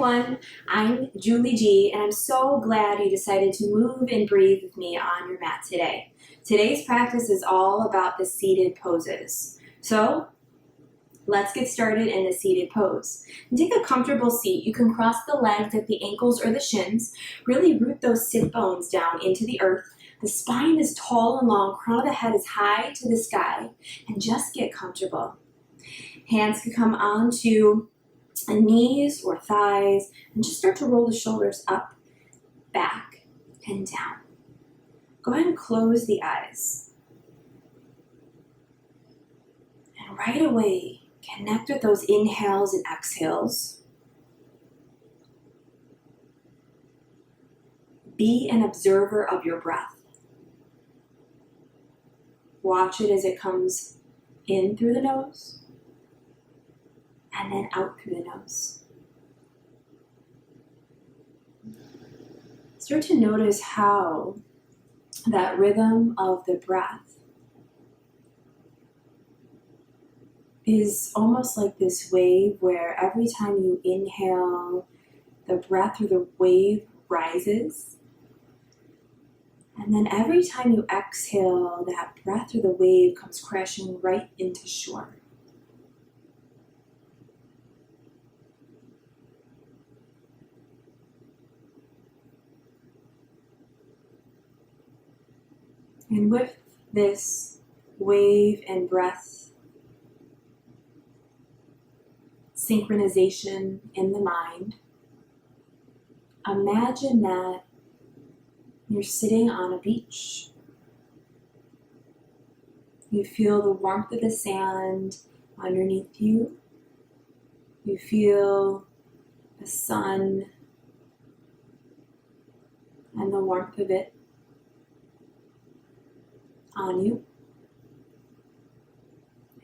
everyone, I'm Julie G, and I'm so glad you decided to move and breathe with me on your mat today. Today's practice is all about the seated poses. So let's get started in the seated pose. And take a comfortable seat. You can cross the legs at the ankles or the shins. Really root those sit bones down into the earth. The spine is tall and long, crown of the head is high to the sky, and just get comfortable. Hands can come onto knees or thighs, and just start to roll the shoulders up, back, and down. Go ahead and close the eyes. And right away, connect with those inhales and exhales. Be an observer of your breath. Watch it as it comes in through the nose and then out through the nose. Start to notice how that rhythm of the breath is almost like this wave where every time you inhale, the breath or the wave rises. And then every time you exhale, that breath or the wave comes crashing right into shore. And with this wave and breath synchronization in the mind, imagine that you're sitting on a beach. You feel the warmth of the sand underneath you. You feel the sun and the warmth of it on you.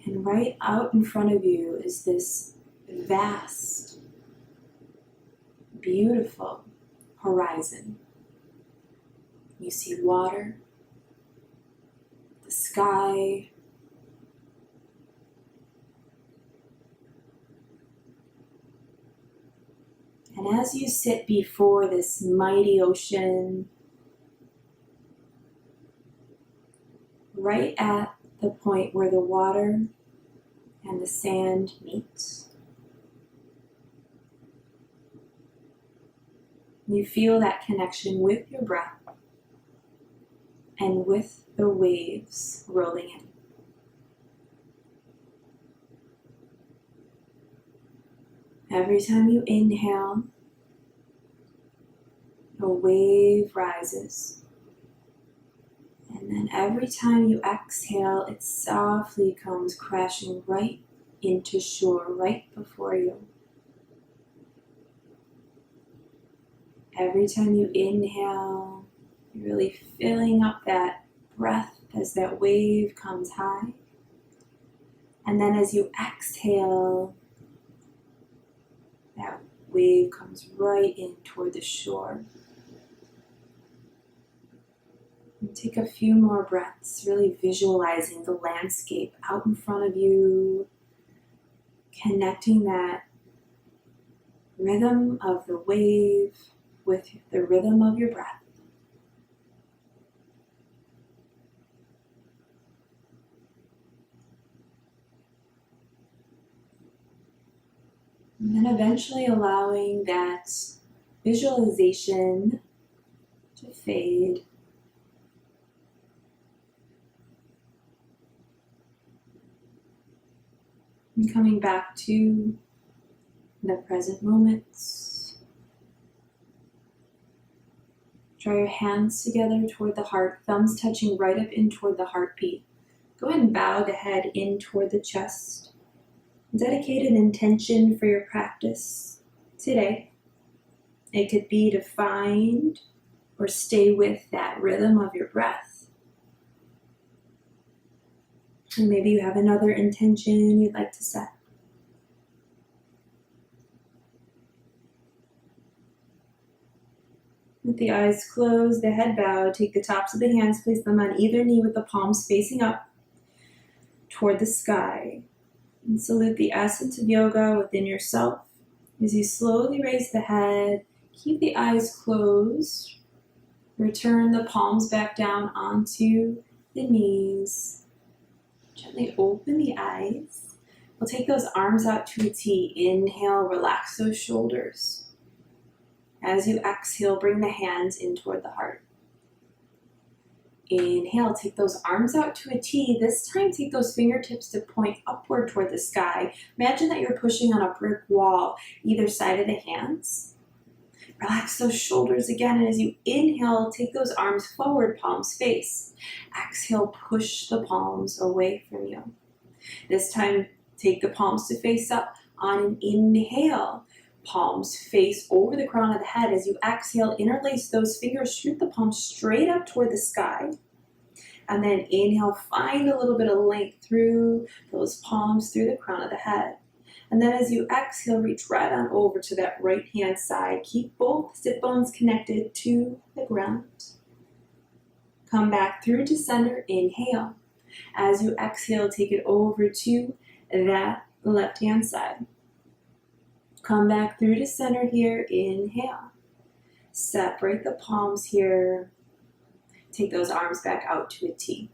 And right out in front of you is this vast, beautiful horizon. You see water, the sky, and as you sit before this mighty ocean, right at the point where the water and the sand meet, you feel that connection with your breath and with the waves rolling in. Every time you inhale, a wave rises. And then every time you exhale, it softly comes crashing right into shore, right before you. Every time you inhale, you're really filling up that breath as that wave comes high. And then as you exhale, that wave comes right in toward the shore. And take a few more breaths, really visualizing the landscape out in front of you, connecting that rhythm of the wave with the rhythm of your breath. And then eventually allowing that visualization to fade. And coming back to the present moments. Draw your hands together toward the heart, thumbs touching right up in toward the heartbeat. Go ahead and bow the head in toward the chest. Dedicate an intention for your practice today. It could be to find or stay with that rhythm of your breath. And maybe you have another intention you'd like to set. With the eyes closed, the head bowed, take the tops of the hands, place them on either knee with the palms facing up toward the sky. And salute the essence of yoga within yourself As you slowly raise the head, keep the eyes closed. Return the palms back down onto the knees. Gently open the eyes. We'll take those arms out to a T. Inhale, relax those shoulders. As you exhale, bring the hands in toward the heart. Inhale, take those arms out to a T. This time, take those fingertips to point upward toward the sky. Imagine that you're pushing on a brick wall, either side of the hands. Relax those shoulders again, and as you inhale, take those arms forward, palms face. Exhale, push the palms away from you. This time, take the palms to face up. On an inhale, palms face over the crown of the head. As you exhale, interlace those fingers, shoot the palms straight up toward the sky. And then inhale, find a little bit of length through those palms, through the crown of the head. And then as you exhale, reach right on over to that right hand side. Keep both sit bones connected to the ground. Come back through to center, inhale. As you exhale, take it over to that left hand side. Come back through to center here, inhale. Separate the palms here. Take those arms back out to a T.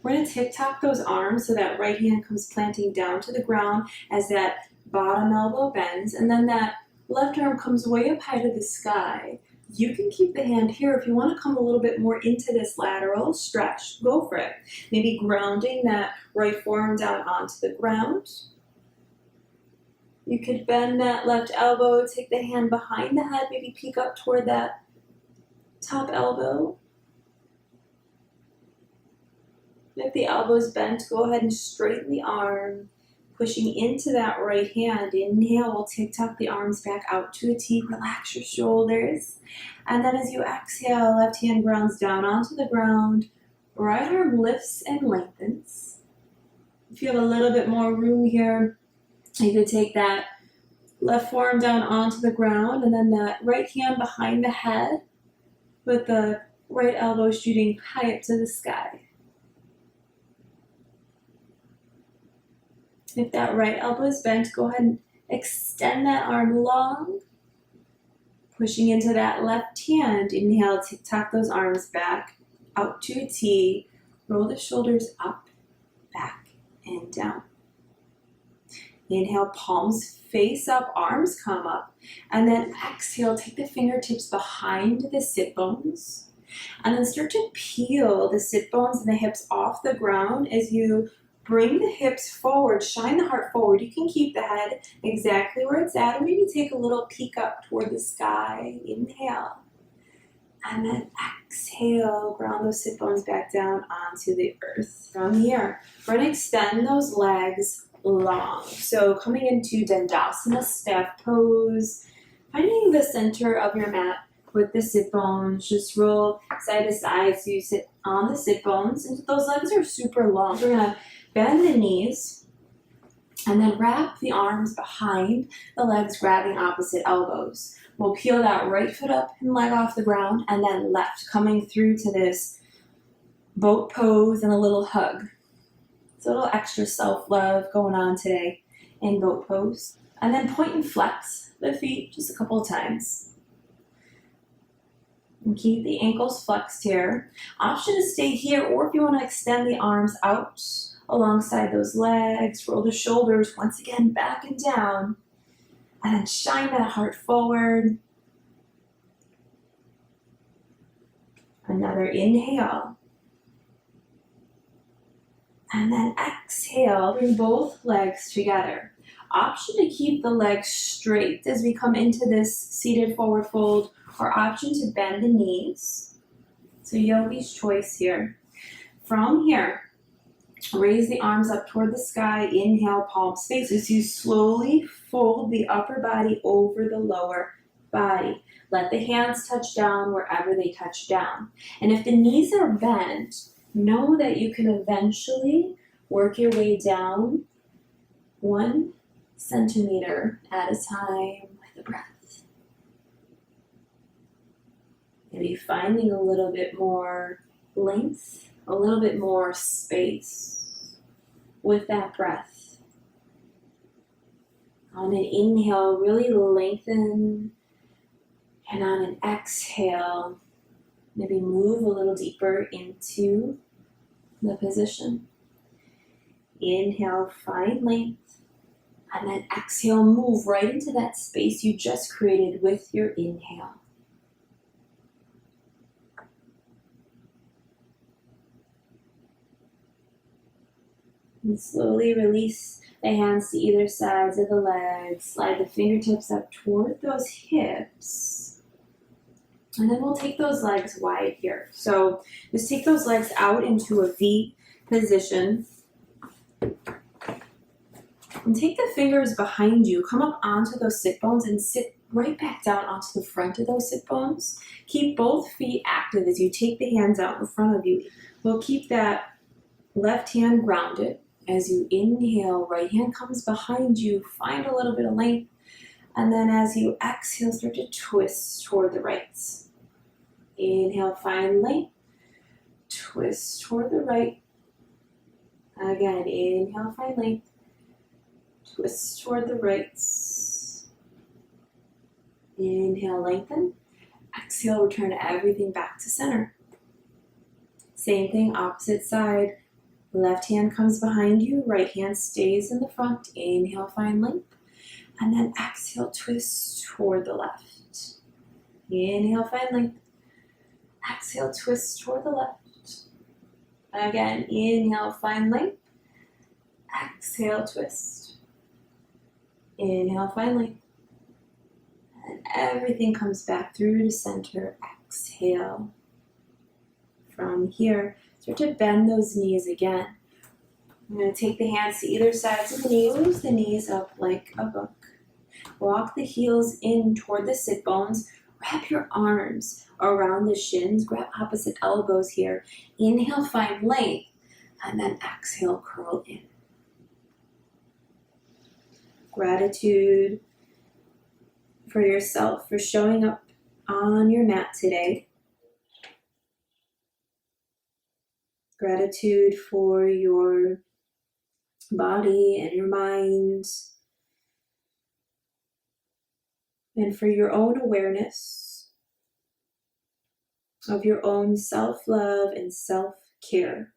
We're going to tick-tock those arms so that right hand comes planting down to the ground as that bottom elbow bends, and then that left arm comes way up high to the sky. You can keep the hand here. If you want to come a little bit more into this lateral stretch, go for it. Maybe grounding that right forearm down onto the ground. You could bend that left elbow, take the hand behind the head, maybe peek up toward that top elbow. If the elbow's bent, go ahead and straighten the arm, pushing into that right hand. Inhale, we'll tick-tock the arms back out to a T. Relax your shoulders. And then as you exhale, left hand grounds down onto the ground. Right arm lifts and lengthens. If you have a little bit more room here, you could take that left forearm down onto the ground and then that right hand behind the head with the right elbow shooting high up to the sky. If that right elbow is bent, go ahead and extend that arm long, pushing into that left hand. Inhale, tick-tock those arms back out to a T. Roll the shoulders up, back, and down. Inhale, palms face up, arms come up. And then exhale, take the fingertips behind the sit bones. And then start to peel the sit bones and the hips off the ground as you bring the hips forward, shine the heart forward. You can keep the head exactly where it's at, or maybe take a little peek up toward the sky. Inhale. And then exhale, ground those sit bones back down onto the earth. From here, we're going to extend those legs long. So coming into Dandasana staff pose, finding the center of your mat with the sit bones, just roll side to side so you sit on the sit bones. And those legs are super long. We're going to bend the knees and then wrap the arms behind the legs, grabbing opposite elbows. We'll peel that right foot up and leg off the ground, and then left, coming through to this boat pose and a little hug. It's a little extra self-love going on today in boat pose. And then point and flex the feet just a couple of times. And keep the ankles flexed here. Option to stay here, or if you want to extend the arms out alongside those legs, roll the shoulders once again back and down, and then shine that heart forward. Another inhale. And then exhale, bring both legs together. Option to keep the legs straight as we come into this seated forward fold, or option to bend the knees. So Yogi's choice here. From here, raise the arms up toward the sky. Inhale, palms face as you slowly fold the upper body over the lower body. Let the hands touch down wherever they touch down. And if the knees are bent, know that you can eventually work your way down 1 centimeter at a time with a breath. Maybe finding a little bit more length, a little bit more space with that breath. On an inhale, really lengthen. And on an exhale, maybe move a little deeper into the position. Inhale, find length. And then exhale, move right into that space you just created with your inhale. And slowly release the hands to either sides of the legs. Slide the fingertips up toward those hips. And then we'll take those legs wide here. So just take those legs out into a V position. And take the fingers behind you, come up onto those sit bones and sit right back down onto the front of those sit bones. Keep both feet active as you take the hands out in front of you. We'll keep that left hand grounded. As you inhale, right hand comes behind you, find a little bit of length. And then as you exhale, start to twist toward the right. Inhale, find length. Twist toward the right. Again, inhale, find length. Twist toward the right. Inhale, lengthen. Exhale, return everything back to center. Same thing, opposite side. Left hand comes behind you, right hand stays in the front. Inhale, find length. And then exhale, twist toward the left. Inhale, find length. Exhale, twist toward the left. Again, inhale, find length. Exhale, twist. Inhale, find length. And everything comes back through to center. Exhale. From here, start to bend those knees again. I'm going to take the hands to either sides of the knees. Close the knees up like a book. Walk the heels in toward the sit bones. Wrap your arms around the shins. Grab opposite elbows here. Inhale, find length. And then exhale, curl in. Gratitude for yourself for showing up on your mat today. Gratitude for your body and your mind, and for your own awareness of your own self-love and self-care.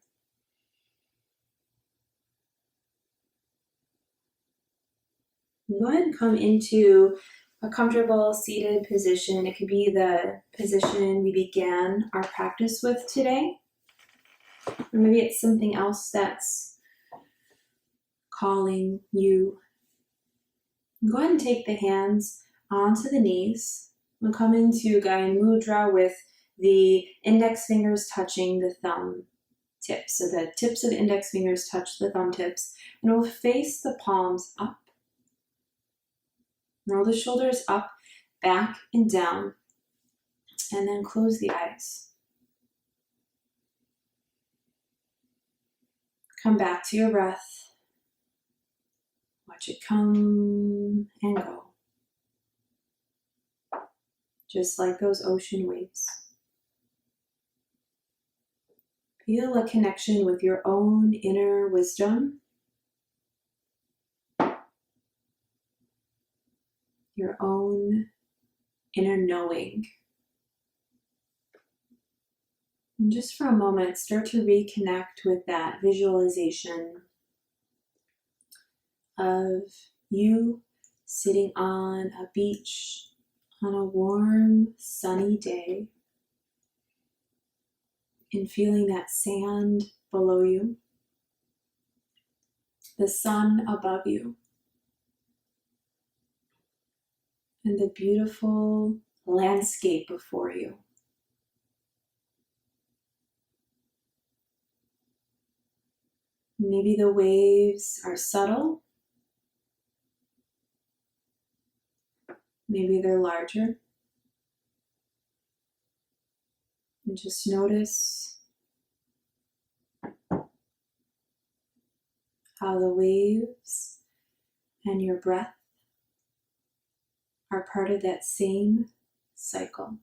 Go ahead and come into a comfortable seated position. It could be the position we began our practice with today. Or maybe it's something else that's calling you. Go ahead and take the hands onto the knees. We'll come into Gyan Mudra with the index fingers touching the thumb tips. So the tips of the index fingers touch the thumb tips. And we'll face the palms up. Roll the shoulders up, back, and down. And then close the eyes. Come back to your breath. Watch it come and go. Just like those ocean waves. Feel a connection with your own inner wisdom, your own inner knowing. And just for a moment, start to reconnect with that visualization of you sitting on a beach on a warm, sunny day and feeling that sand below you, the sun above you, and the beautiful landscape before you. Maybe the waves are subtle. Maybe they're larger. And just notice how the waves and your breath are part of that same cycle.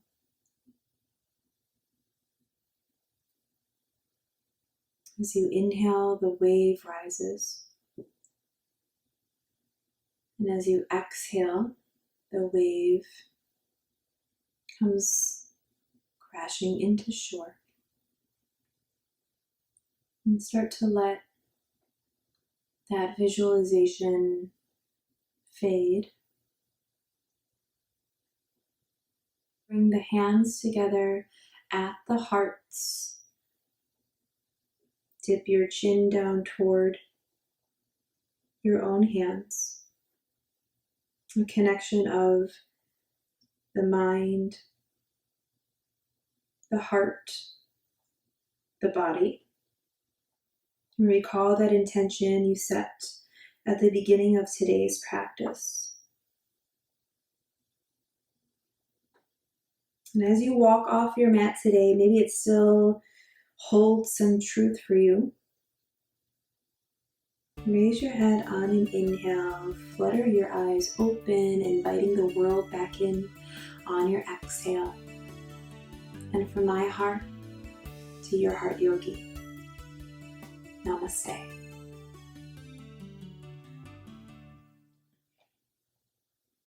As you inhale, the wave rises. And as you exhale, the wave comes crashing into shore. And start to let that visualization fade. Bring the hands together at the hearts. Dip your chin down toward your own hands. A connection of the mind, the heart, the body. And recall that intention you set at the beginning of today's practice. And as you walk off your mat today, maybe it still holds some truth for you. Raise your head on an inhale, flutter your eyes open, inviting the world back in on your exhale. And from my heart to your heart, Yogi. Namaste.